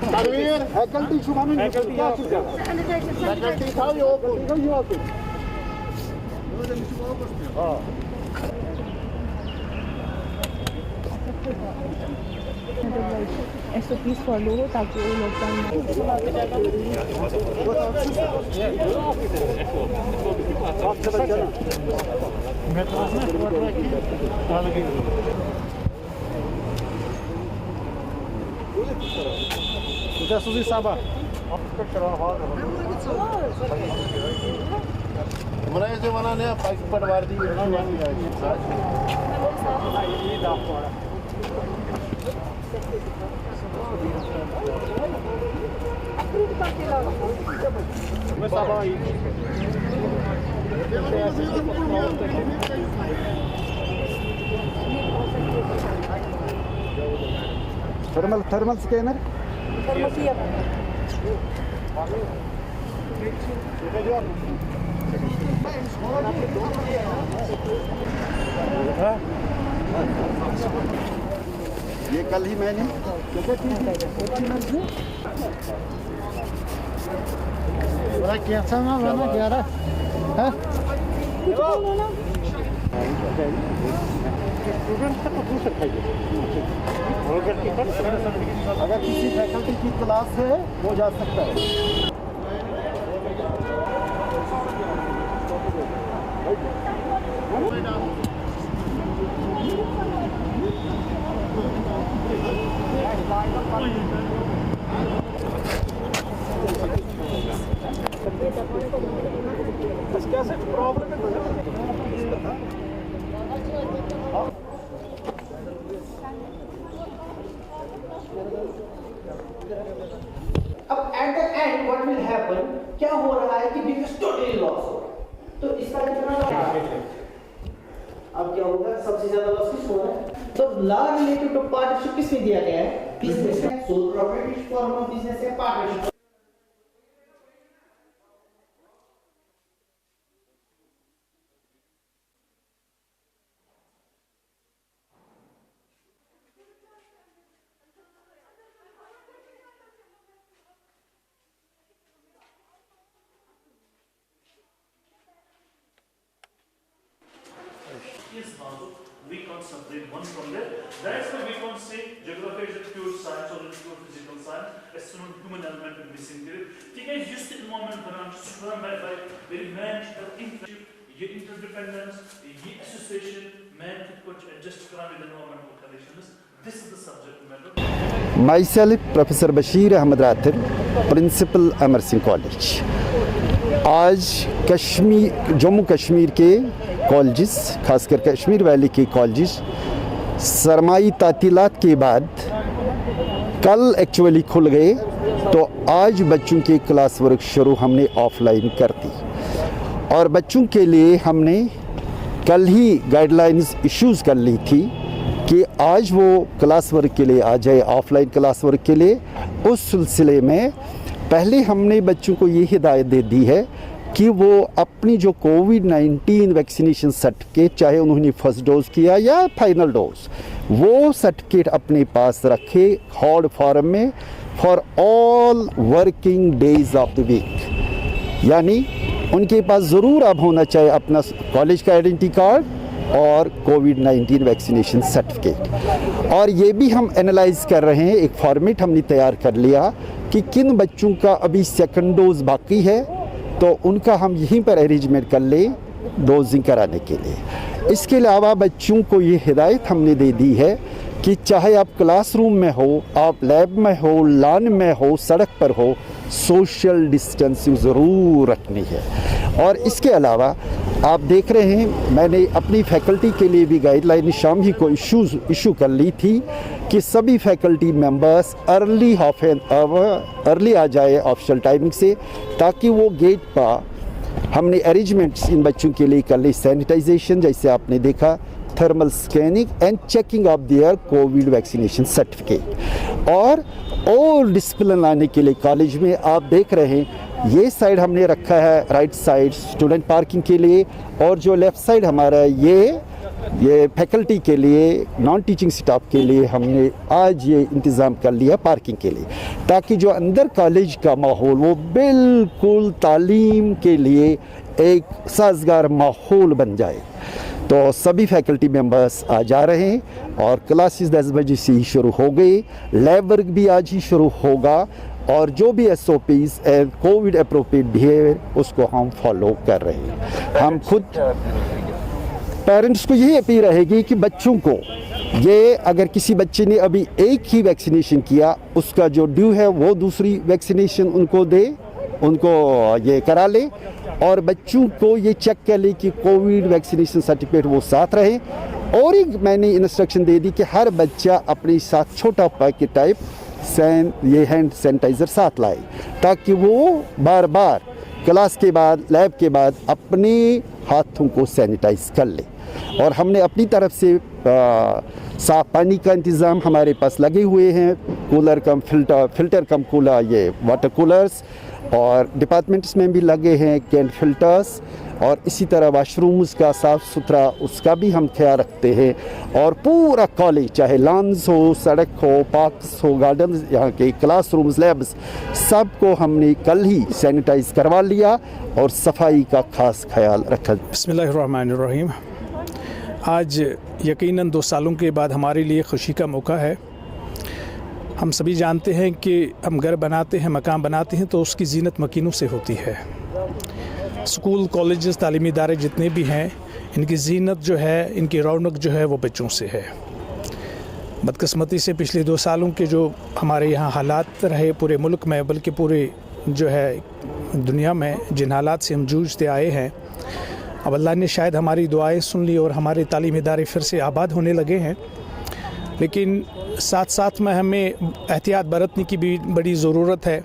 Tanvir, faculty şu bana ne yapacak? Faculty था यो यो के हाँ SOPs फॉलो हो ताकि वो lockdown Suzi Sabah. Mana je mana ne पटवार दी थर्मल स्कैनर ये कल ही मैंने कैसा ना बना क्या रहा है अगर किसी फैकल्टी की क्लास है वो जा सकता है कैसे प्रॉब्लम है अब at the end what will happen क्या हो रहा है कि बिजनेस टोटली लॉस हो तो इसका कितना अब क्या होगा सबसे ज्यादा लॉस किस हो रहा है तो लॉ रिलेटेड टू पार्टनरशिप किस में दिया गया है बिजनेस है sole proprietorship form of business है partnership is Nazuk, we can't separate one from there. That's why we can't say geography is a pure science or a pure physical science. As soon as human element is missing there. Because just the environment branch, by very managed ये interdependence, ये association, man to कुछ adjust करा with environmental conditions. This is the subject matter. Myself, Professor Bashir Ahmed Rathir, Principal Amar Singh College. आज जम्मू कश्मीर के colleges, खासकर Kashmir valley के colleges सरमाई तातीलात के बाद कल एक्चुअली खुल गए, तो आज बच्चों के क्लास वर्क शुरू हमने ऑफलाइन कर दी और बच्चों के लिए हमने कल ही गाइडलाइंस इश्यूज़ कर ली थी कि आज वो क्लास वर्क के लिए आ जाए, ऑफलाइन क्लास वर्क के लिए। उस सिलसिले में पहले हमने बच्चों को ये हिदायत दे दी है कि वो अपनी जो कोविड-19 वैक्सीनेशन सर्टिफिकेट, चाहे उन्होंने फर्स्ट डोज किया या फाइनल डोज, वो सर्टिफिकेट अपने पास रखे हार्ड फॉर्म में for all working days of the week. यानी उनके पास ज़रूर अब होना चाहिए अपना कॉलेज का आइडेंटिटी कार्ड और कोविड-19 वैक्सीनेशन सर्टिफिकेट। और ये भी हम एनालाइज़ कर रहे हैं, एक फॉर्मेट हमने तैयार कर लिया कि किन बच्चों का अभी सेकंड डोज बाकी है, तो उनका हम यहीं पर अरेंजमेंट कर लें डोजिंग कराने के लिए। इसके अलावा बच्चों को ये हिदायत हमने दे दी है कि चाहे आप क्लासरूम में हो, आप लैब में हो, लॉन में हो, सड़क पर हो, सोशल डिस्टेंसिंग ज़रूर रखनी है। और इसके अलावा आप देख रहे हैं, मैंने अपनी फैकल्टी के लिए भी गाइडलाइन शाम ही को इशू कर ली थी कि सभी faculty members early half an hour early आ जाए ऑफिशियल टाइमिंग से, ताकि वो गेट पर हमने अरेंजमेंट्स इन बच्चों के लिए कर ली। सैनिटाइजेशन जैसे आपने देखा, thermal scanning and checking of their Covid vaccination certificate, और डिसिप्लिन लाने के लिए कॉलेज में आप देख रहे हैं ये साइड हमने रखा है राइट साइड स्टूडेंट पार्किंग के लिए, और जो लेफ़्ट साइड हमारा ये फैकल्टी के लिए, नॉन टीचिंग स्टाफ के लिए हमने आज ये इंतज़ाम कर लिया पार्किंग के लिए, ताकि जो अंदर कॉलेज का माहौल वो बिल्कुल तालीम के लिए एक साजगार माहौल बन जाए। तो सभी फैकल्टी मेंबर्स आज जा रहे हैं और क्लासेस 10 बजे से ही शुरू हो गई, लैब वर्क भी आज ही शुरू होगा, और जो भी SOPs and Covid appropriate behaviour उसको हम फॉलो कर रहे हैं। हम खुद पेरेंट्स को यही अपील रहेगी कि बच्चों को ये, अगर किसी बच्चे ने अभी एक ही वैक्सीनेशन किया, उसका जो ड्यू है वो दूसरी वैक्सीनेशन उनको दे, उनको ये करा ले, और बच्चों को ये चेक कर ले कि कोविड वैक्सीनेशन सर्टिफिकेट वो साथ रहे। और एक मैंने इंस्ट्रक्शन दे दी कि हर बच्चा अपने साथ छोटा पैकेट टाइप ये हैंड सैनिटाइज़र साथ लाए, ताकि वो बार बार क्लास के बाद, लैब के बाद अपने हाथों को सैनिटाइज कर ले। और हमने अपनी तरफ से साफ़ पानी का इंतज़ाम हमारे पास लगे हुए हैं, कूलर कम फिल्टर कम कूलर, ये वाटर कूलर्स, और डिपार्टमेंट्स में भी लगे हैं कैन फिल्टर्स, और इसी तरह वाशरूम्स का साफ़ सुथरा उसका भी हम ख्याल रखते हैं। और पूरा कॉलेज, चाहे लॉन्स हो, सड़क हो, पार्क्स हो, गार्डन, यहाँ के क्लासरूम्स, लैब्स, सबको हमने कल ही सैनिटाइज़ करवा लिया और सफाई का ख़ास ख्याल रखा। बिस्मिल्लाहिर्रहमानिर्रहीम। आज यकीनन 2 सालों के बाद हमारे लिए खुशी का मौका है। हम सभी जानते हैं कि हम घर बनाते हैं, मकान बनाते हैं तो उसकी ज़ीनत मकीनों से होती है। स्कूल, कॉलेजेस, तालीमी इदारे जितने भी हैं, इनकी ज़ीनत जो है, इनकी रौनक जो है वो बच्चों से है। बदकिस्मती से पिछले 2 सालों के जो हमारे यहाँ हालात रहे पूरे मुल्क में, बल्कि पूरे जो है दुनिया में, जिन हालात से हम जूझते आए हैं, अब अल्लाह ने शायद हमारी दुआएं सुन ली और हमारे तालीमी इदारे फिर से आबाद होने लगे हैं। लेकिन साथ साथ में हमें एहतियात बरतने की भी बड़ी ज़रूरत है।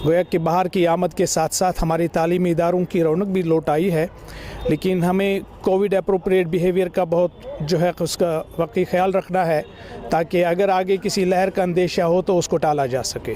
गोया कि बाहर की आमद के साथ साथ हमारे तालीमी इदारों की रौनक भी लौट आई है, लेकिन हमें कोविड अप्रोप्रिएट बिहेवियर का बहुत जो है उसका वाकई ख्याल रखना है, ताकि अगर आगे किसी लहर का अंदेशा हो तो उसको टाला जा सके।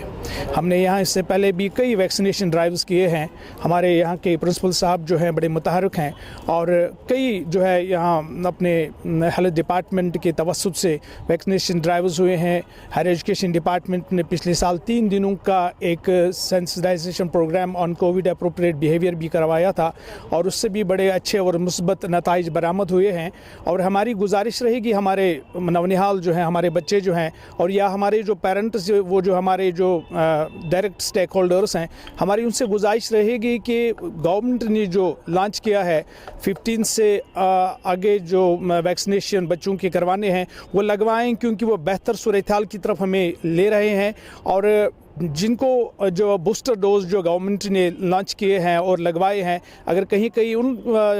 हमने यहाँ इससे पहले भी कई वैक्सीनेशन ड्राइव्स किए हैं। हमारे यहाँ के प्रिंसिपल साहब जो हैं बड़े मुतहरक हैं, और कई जो है यहाँ अपने हेल्थ डिपार्टमेंट के तवस्सुत से वैक्सीनेशन ड्राइव्स हुए हैं। हायर एजुकेशन डिपार्टमेंट ने पिछले साल 3 दिनों का एक sensitization programme on COVID appropriate behaviour भी करवाया था, और उससे भी बड़े अच्छे और मुस्बत नताइज बरामद हुए हैं। और हमारी गुजारिश रहेगी, हमारे नौनिहाल जो हैं, हमारे बच्चे जो हैं, और या हमारे जो पेरेंट्स, वो जो हमारे जो डायरेक्ट स्टेक होल्डर्स हैं, हमारी उनसे गुजारिश रहेगी कि गवर्नमेंट ने जो लॉन्च किया है 15 से आगे जो वैक्सीनेशन बच्चों के करवाने हैं वो लगवाएं, क्योंकि वो बेहतर सूरत-ए-हाल की तरफ हमें ले रहे हैं। और जिनको जो बूस्टर डोज जो गवर्नमेंट ने लॉन्च किए हैं और लगवाए हैं, अगर कहीं कहीं उन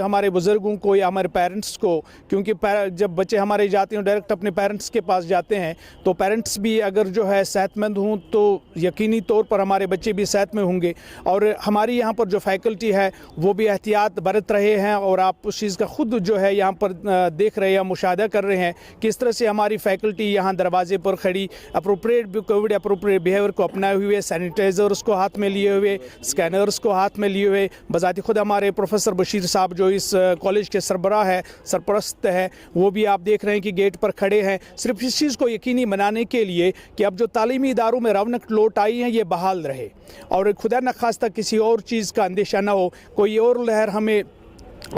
हमारे बुज़ुर्गों को या हमारे पेरेंट्स को, क्योंकि जब बच्चे हमारे जाते हैं डायरेक्ट अपने पेरेंट्स के पास जाते हैं, तो पेरेंट्स भी अगर जो है सेहतमंद हों तो यकीनी तौर पर हमारे बच्चे भी सेहत में होंगे। और हमारी यहाँ पर जो फैकल्टी है वो भी एहतियात बरत रहे हैं, और आप उस चीज़ का ख़ुद जो है यहाँ पर देख रहे हैं, मुशाहिदा कर रहे हैं किस तरह से हमारी फैकल्टी यहाँ दरवाजे पर खड़ी अप्रोप्रिएट कोविड अप्रोप्रिएट बिहेवियर को अपना हुए, सैनिटाइजर्स को हाथ में लिए हुए, स्कैनर्स को हाथ में लिए हुए। बजाती खुद हमारे प्रोफेसर बशीर साहब जो इस कॉलेज के सरबराह है, सरपरस्त है, वो भी आप देख रहे हैं कि गेट पर खड़े हैं, सिर्फ इस चीज़ को यकीनी बनाने के लिए कि अब जो तालीमी इदारों में रौनक लौट आई है ये बहाल रहे, और खुदा न खास्ता किसी और चीज़ का अंदेशा ना हो, कोई और लहर हमें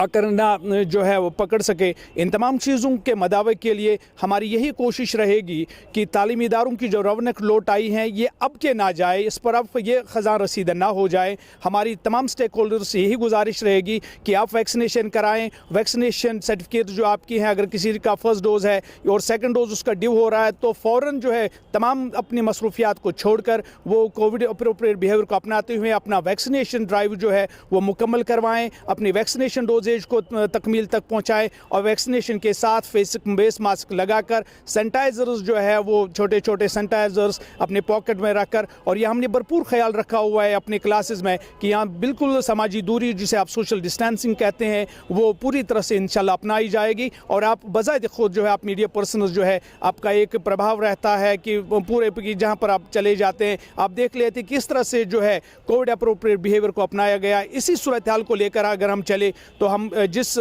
आकर ना जो है वो पकड़ सके। इन तमाम चीज़ों के मदावे के लिए हमारी यही कोशिश रहेगी कि तालीमी इदारों की जो रौनक लौट आई हैं ये अब के ना जाए, इस पर अब ये ख़ज़ां रसीदा ना हो जाए। हमारी तमाम स्टेक होल्डर से यही गुजारिश रहेगी कि आप वैक्सीनेशन कराएं। वैक्सीनेशन सर्टिफिकेट जो आपकी हैं, अगर किसी का फर्स्ट डोज़ है और सेकंड डोज़ उसका ड्यू हो रहा है, तो फ़ौरन जो है तमाम अपनी मसरूफियात को छोड़कर वो कोविड अप्रोप्रिएट बिहेवियर को अपनाते हुए अपना वैक्सीनेशन ड्राइव जो है वो मुकम्मल करवाएँ। अपनी वैक्सीनेशन डोज डोजेज को तकमील तक पहुँचाए और वैक्सीनेशन के साथ फेस मास्क लगाकर, सैनिटाइज़र्स जो है वो छोटे छोटे सैनिटाइज़र्स अपने पॉकेट में रखकर, और ये हमने भरपूर ख्याल रखा हुआ है अपने क्लासेस में कि यहाँ बिल्कुल समाजी दूरी जिसे आप सोशल डिस्टेंसिंग कहते हैं वो पूरी तरह से इंशाल्लाह अपनाई जाएगी। और आप बज़ाहिद खुद जो है आप मीडिया पर्सनस जो है आपका एक प्रभाव रहता है कि पूरे जहाँ पर आप चले जाते हैं आप देख लेते हैं किस तरह से जो है कोविड अप्रोप्रिएट बिहेवियर को अपनाया गया। इसी सूरत हाल को लेकर अगर हम चले तो हम जिस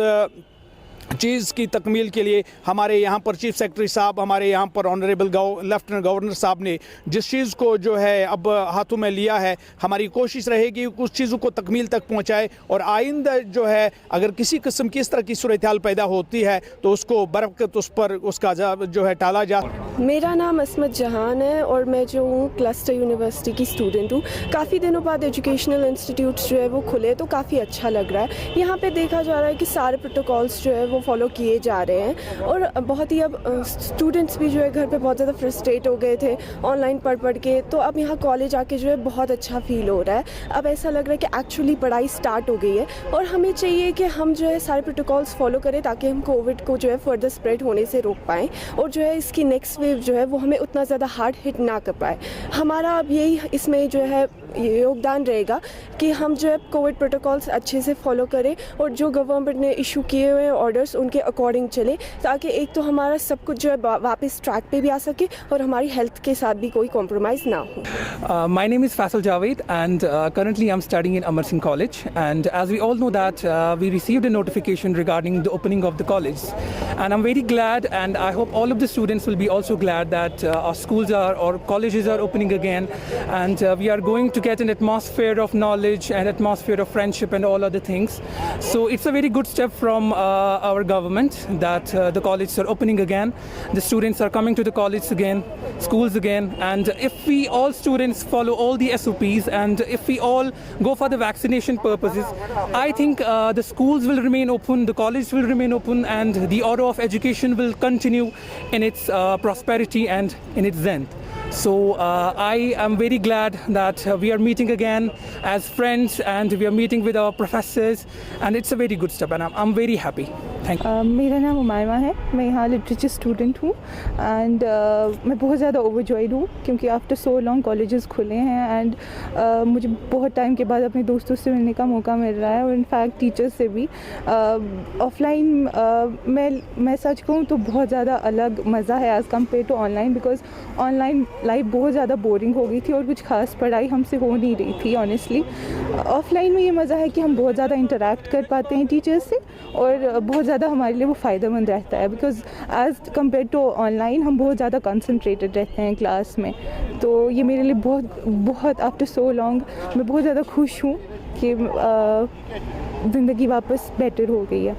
चीज़ की तकमील के लिए हमारे यहाँ पर चीफ सेक्रेटरी साहब, हमारे यहाँ पर ऑनरेबल लेफ्टिनेंट गवर्नर साहब ने जिस चीज़ को जो है अब हाथों में लिया है, हमारी कोशिश रहेगी उस चीज़ों को तकमील तक पहुँचाए और आइंदा जो है अगर किसी किस्म की इस तरह की सूरत हाल पैदा होती है तो उसको बरवक़्त उस पर उसका जो है टाला जा। मेरा नाम असमत जहान है और मैं जो हूँ क्लस्टर यूनिवर्सिटी की स्टूडेंट हूँ। काफ़ी दिनों बाद एजुकेशनल इंस्टीट्यूट्स जो है वो खुले तो काफ़ी अच्छा लग रहा है। यहाँ पे देखा जा रहा है कि सारे प्रोटोकॉल्स जो है वो फॉलो किए जा रहे हैं और बहुत ही अब स्टूडेंट्स भी जो है घर पे बहुत ज़्यादा फ्रस्ट्रेट हो गए थे ऑनलाइन पढ़ के, तो अब यहाँ कॉलेज आके जो है बहुत अच्छा फील हो रहा है। अब ऐसा लग रहा है कि एक्चुअली पढ़ाई स्टार्ट हो गई है और हमें चाहिए कि हम जो है सारे प्रोटोकॉल्स फॉलो करें ताकि हम कोविड को जो है फर्दर स्प्रेड होने से रोक पाएँ और जो है इसकी नेक्स्ट वेव जो है वो हमें उतना ज़्यादा हार्ड हिट ना कर पाए। हमारा अब यही इसमें जो है योगदान रहेगा कि हम जो है कोविड प्रोटोकॉल्स अच्छे से फॉलो करें और जो गवर्नमेंट ने इशू किए हुए ऑर्डर्स उनके अकॉर्डिंग चले ताकि एक तो हमारा सब कुछ जो है वापस ट्रैक पे भी आ सके और हमारी हेल्थ के साथ भी कोई कॉम्प्रोमाइज़ ना हो। My name is Faisal Javed and currently I'm studying in Amar Singh College, and as we all know that we received a notification regarding the opening of the college, and I'm very glad and I hope all of the students will be also glad that our schools or colleges are opening again, and we are going to get an atmosphere of knowledge and atmosphere of friendship and all other things. So it's a very good step from our government that the colleges are opening again, the students are coming to the college again, schools again, and if we all students follow all the SOPs and if we all go for the vaccination purposes, I think the schools will remain open, the colleges will remain open, and the order of education will continue in its prosperity and in its zenith. So I am very glad that we are meeting again as friends and we are meeting with our professors, and it's a very good step and I'm very happy. Thank you. मेरा नाम उमायमा है, मैं यहाँ literature student हूँ and मैं बहुत ज़्यादा overjoyed हूँ क्योंकि आफ्टर सो लॉन्ग कॉलेजेस खुले हैं एंड मुझे बहुत टाइम के बाद अपने दोस्तों से मिलने का मौका मिल रहा है और इनफैक्ट टीचर्स से भी। ऑफलाइन मैं सच कहूँ तो बहुत ज़्यादा अलग मज़ा है as compare to online, because online life बहुत ज़्यादा बोरिंग हो गई थी और कुछ खास पढ़ाई हमसे हो नहीं रही थी ऑनेस्टली। ऑफलाइन में ये मज़ा है कि हम बहुत ज़्यादा इंटरेक्ट कर पाते हैं टीचर्स से और बहुत ज़्यादा हमारे लिए वो फ़ायदेमंद रहता है, because as compare to online हम बहुत ज़्यादा कंसंट्रेटेड रहते हैं क्लास में। तो ये मेरे लिए बहुत आफ्टर सो लॉन्ग मैं बहुत ज़्यादा खुश हूँ कि ज़िंदगी वापस बेटर हो गई है।